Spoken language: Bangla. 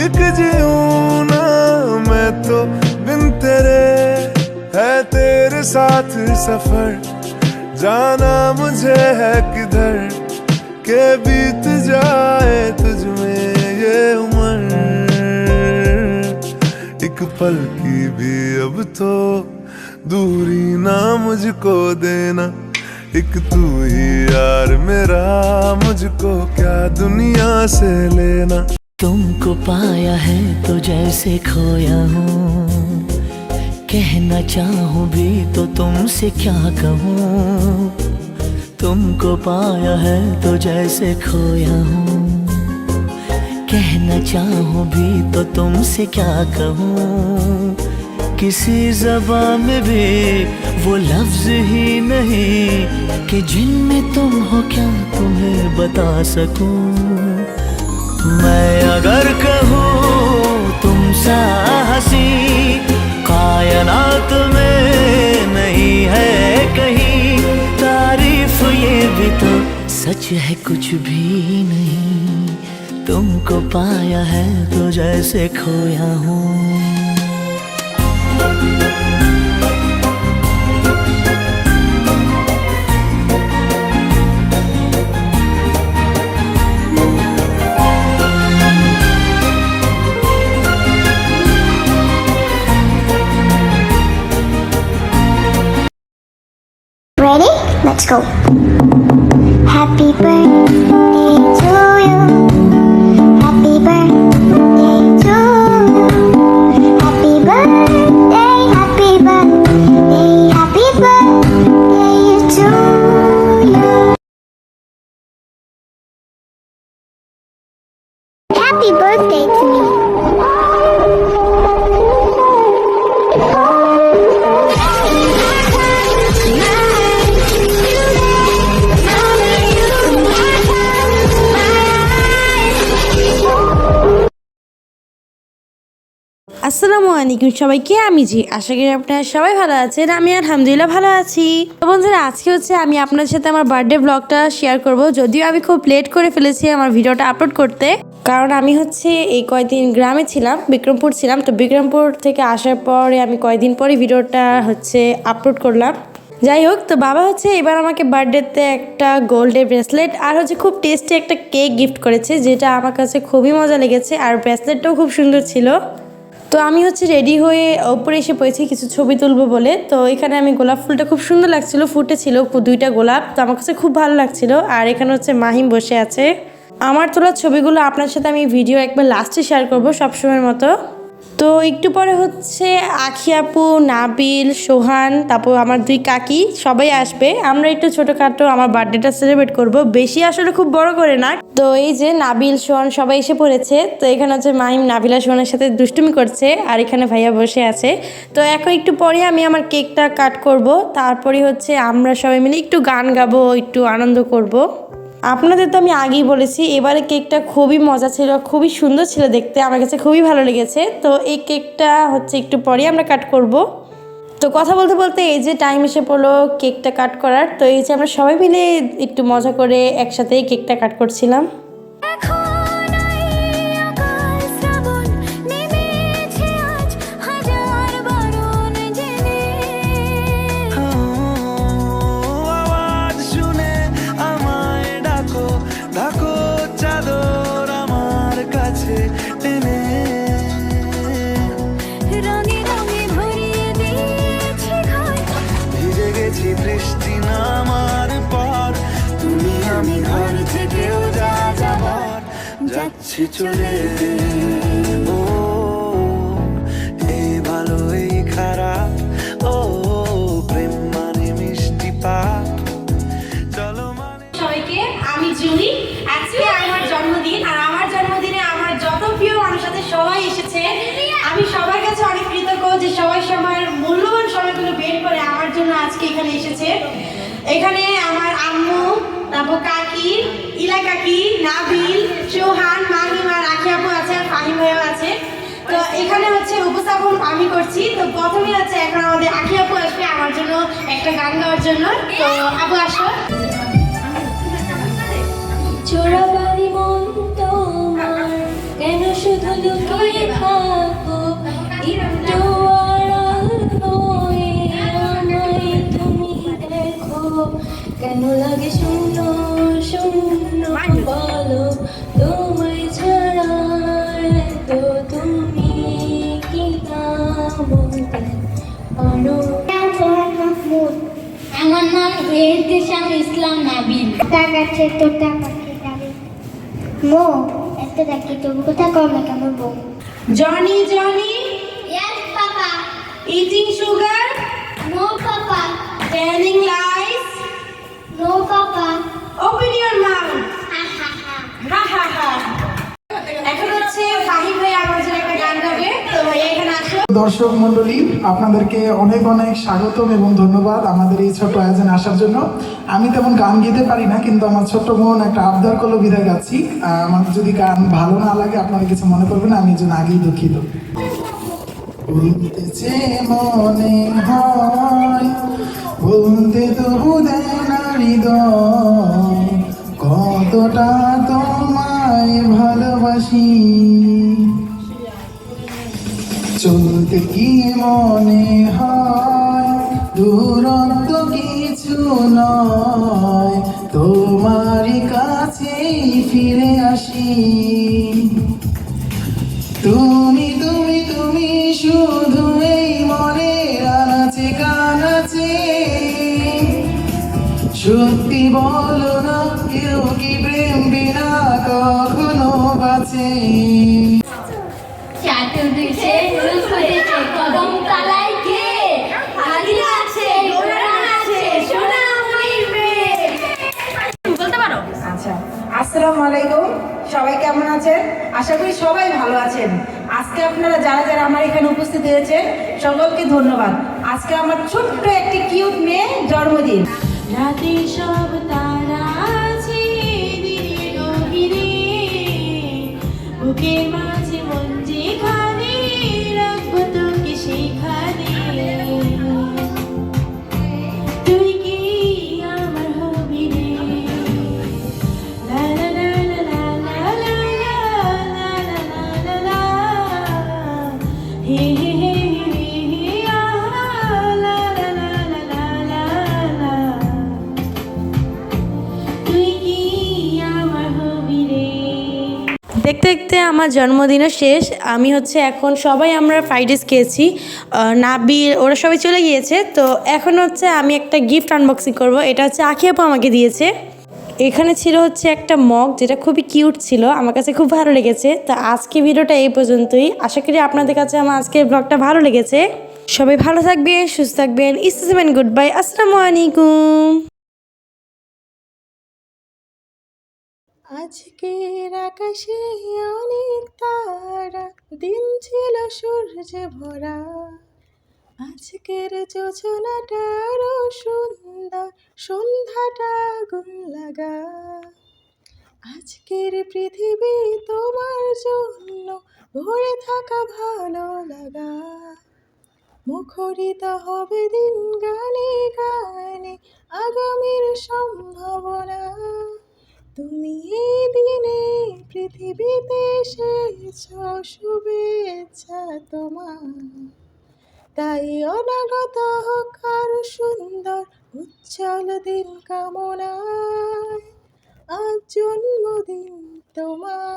एक जीऊं ना मैं तो बिन तेरे, है तेरे साथ सफर जाना मुझे है किधर के बीत जाए तुझ में ये उम्र। एक पल की भी अब तो दूरी ना मुझको देना, एक तू ही यार मेरा, मुझको क्या दुनिया से लेना। तुमको पाया है तो जैसे खोया हूँ, कहना चाहूँ भी तो तुमसे क्या कहूँ। तुमको पाया है तो जैसे खोया हूँ, कहना चाहूँ भी तो तुमसे क्या कहूँ। किसी ज़बान में भी वो लफ्ज़ ही नहीं कि जिनमें तुम हो क्या तुम्हें बता सकूँ। मैं अगर कहूँ तुम सा हंसी कायनात में नहीं है कहीं, तारीफ ये भी तो सच है कुछ भी नहीं। तुमको पाया है तो जैसे खोया हूँ। Ready? Let's go. Happy birthday to you. Happy birthday to you. Happy birthday, happy birthday, happy birthday to you. Happy birthday to me. আসসালামু আলাইকুম সবাইকে, আমি জি আশা করি আপনারা সবাই ভালো আছেন। আমি আলহামদুলিল্লাহ ভালো আছি। তো বন্ধুরা, আজকে হচ্ছে আমি আপনাদের সাথে আমার বার্থডে ব্লগটা শেয়ার করব। যদিও আমি খুব লেট করে ফেলেছি আমার ভিডিওটা আপলোড করতে, কারণ আমি হচ্ছে এই কয়েকদিন গ্রামে ছিলাম, বিক্রমপুর ছিলাম। তো বিক্রমপুর থেকে আসার পরে আমি কয়েকদিন পরে ভিডিওটা হচ্ছে আপলোড করলাম। যাই হোক, তো বাবা হচ্ছে এবার আমাকে বার্থডেতে একটা গোল্ডের ব্রেসলেট আর হচ্ছে খুব টেস্টি একটা কেক গিফট করেছে, যেটা আমার কাছে খুবই মজা লেগেছে। আর ব্রেসলেটটাও খুব সুন্দর ছিল। তো আমি হচ্ছে রেডি হয়ে উপরে এসে পড়েছি কিছু ছবি তুলবো বলে। তো এখানে আমি গোলাপ ফুলটা খুব সুন্দর লাগছিল, ফুটেছিল দুইটা গোলাপ, তো আমার কাছে খুব ভালো লাগছিল। আর এখানে হচ্ছে মাহিম বসে আছে। আমার তোলা ছবিগুলো আপনার সাথে আমি ভিডিও একবার লাস্টে শেয়ার করবো সবসময়ের মতো। তো একটু পরে হচ্ছে আখি আপু, নাবিল, সোহান, তারপর আমার দুই কাকি সবাই আসবে। আমরা একটু ছোটোখাটো আমার বার্থডেটা সেলিব্রেট করব, বেশি আসলে খুব বড় করে না। তো এই যে নাবিল, সোহান সবাই এসে পড়েছে। তো এখানে হচ্ছে মাহিম নাবিলা সোহানের সাথে দুষ্টুমি করছে, আর এখানে ভাইয়া বসে আছে। তো এখন একটু পরে আমি আমার কেকটা কাট করব, তারপরে হচ্ছে আমরা সবাই মিলে একটু গান গাবো, একটু আনন্দ করব। আপনাদের তো আমি আগেই বলেছি এবারে কেকটা খুবই মজা ছিল, খুবই সুন্দর ছিল দেখতে, আমার কাছে খুবই ভালো লেগেছে। তো এই কেকটা হচ্ছে একটু পরেই আমরা কাট করব। তো কথা বলতে বলতে এই যে টাইম এসে পড়লো কেকটা কাট করার। তো এই যে আমরা সবাই মিলে একটু মজা করে একসাথেই কেকটা কাট করছিলাম। বৃষ্টি নামার পর তুমি আমি ঘর থেকেও যাবার যাচ্ছি চলে। ও এই ভালো এই খারাপ, ও প্রেম মানে মিষ্টি পাপ, চলো মানে। সবাইকে আমি জুনি, আজকে আমার জন্মদিন। আর আমার জন্মদিনে আমার যত প্রিয় মানুষ আছে সবাই এসেছে। আমি সবার কাছে অনেক কৃতজ্ঞ যে সবাই সময়ের মূল্যবান সময়গুলো বের করে আমার জন্য আজকে এখানে এসেছে। এখানে আমার আম্মু, তারপর কাকি, ইলা কাকি, নাবিল, সোহান, মাহিম আর আখি আপু আছে, আর ফাহিম ভাইও আছে। তো এখানে হচ্ছে উপস্থাপন আমি করছি। তো প্রথমে হচ্ছে এখন আমাদের আখি আপু আসবে আমার জন্য একটা গান গাওয়ার জন্য। তো আপু আসো। চোরাবাড়ি মন তোমার কেন শুধু লুকিয়ে আসলাম নাবিল। টাকা আছে তোর টাকা খেয়ে মো এত ডাকি তবু কোথা কম না কেমন বউ। Johnny Johnny Yes, Papa. Eating sugar No, Papa. Telling lines No, Papa. Open your mouth Ha ha ha. হা হা হা এখন হচ্ছে ফাহিম ভাই আমার জন্য একটা গান গাবে তো ভাইয়া এখানে আসো দর্শক মণ্ডলী, আপনাদেরকে অনেক অনেক স্বাগতম এবং ধন্যবাদ আমাদের এই ছোট্ট আয়োজনে আসার জন্য। আমি তেমন গান গেতে পারি না, কিন্তু আমার ছোট্ট বোন একটা আবদার করলো বিদায় গাচ্ছি। আমার যদি গান ভালো না লাগে আপনারা কিছু মনে করবেন না, আমি এই জন্য আগেই দুঃখিত। বলতেছে মনে হয় বলতে তবু দেয় না হৃদয়, কতটা তোমায় ভালোবাসি। চলতে গিয়ে মনে হয় দূরত্ব কিছু নয়, তোমারই কাছেই ফিরে আসি। তুমি তুমি তুমি শুধু এই মনের আনাচে কানাচে, সত্যি বলো না কেউ কি প্রেম বিনা কখনো বাঁচে। চাটুদেশে ফুটেছে কদম তলায় কে হাজির আছে গোরা আছে সোনা ময়ূরে। বলতে পারো আচ্ছা, আসসালামু আলাইকুম। সবাই কেমন আছেন? আশা করি সবাই ভালো আছেন। আজকে আপনারা যারা যারা আমার এখানে উপস্থিত হয়েছেন সকলকে ধন্যবাদ। আজকে আমার ছোট্ট একটি কিউট মেয়ে জন্মদিন। রাতে সব তারা আছে দিনের গভীরে, বুকের মাঝে মন যেখানে রাখবো তোকে সেখানে, তুই কি আমার হবি রে। লা লা লা লা লা লা লা লা লা লা লা লা, হে হে হে হে হে আহা, লা লা লা লা লা লা লা, তুই কি আমার হবি রে। দেখতে দেখতে আমার জন্মদিনও শেষ। আমি হচ্ছে এখন সবাই আমরা ফ্রাইড রাইস খেয়েছি, নাবিল ওরা সবাই চলে গিয়েছে। তো এখন হচ্ছে আমি একটা গিফট আনবক্সিং করব। এটা হচ্ছে আখি আপু আমাকে দিয়েছে। এখানে ছিল হচ্ছে একটা মগ, যেটা খুবই কিউট ছিল, আমার কাছে খুব ভালো লেগেছে। তো আজকে ভিডিওটা এই পর্যন্তই। আশা করি আপনাদের কাছে আমার আজকের ব্লগটা ভালো লেগেছে। সবাই ভালো থাকবেন, সুস্থ থাকবেন। ইসলাম গুড বাই, আসসালামু আলাইকুম। আজকের আকাশে অনেক তারা, দিন ছিল সূর্যে ভরা। আজকের যোজনাটা আরো সুন্দর, সন্ধ্যাটা আগুন লাগা। আজকের পৃথিবী তোমার জন্য ভরে থাকা ভালো লাগা। মুখরিত হবে দিন গানে গানে আগামীর সম্ভাবনা। তুমি এই দিনে পৃথিবীতে এসেছ, শুভেচ্ছা তোমার। তাই অনাগত হোক আরো সুন্দর উজ্জ্বল দিন কামনায়। আজ জন্মদিন তোমার।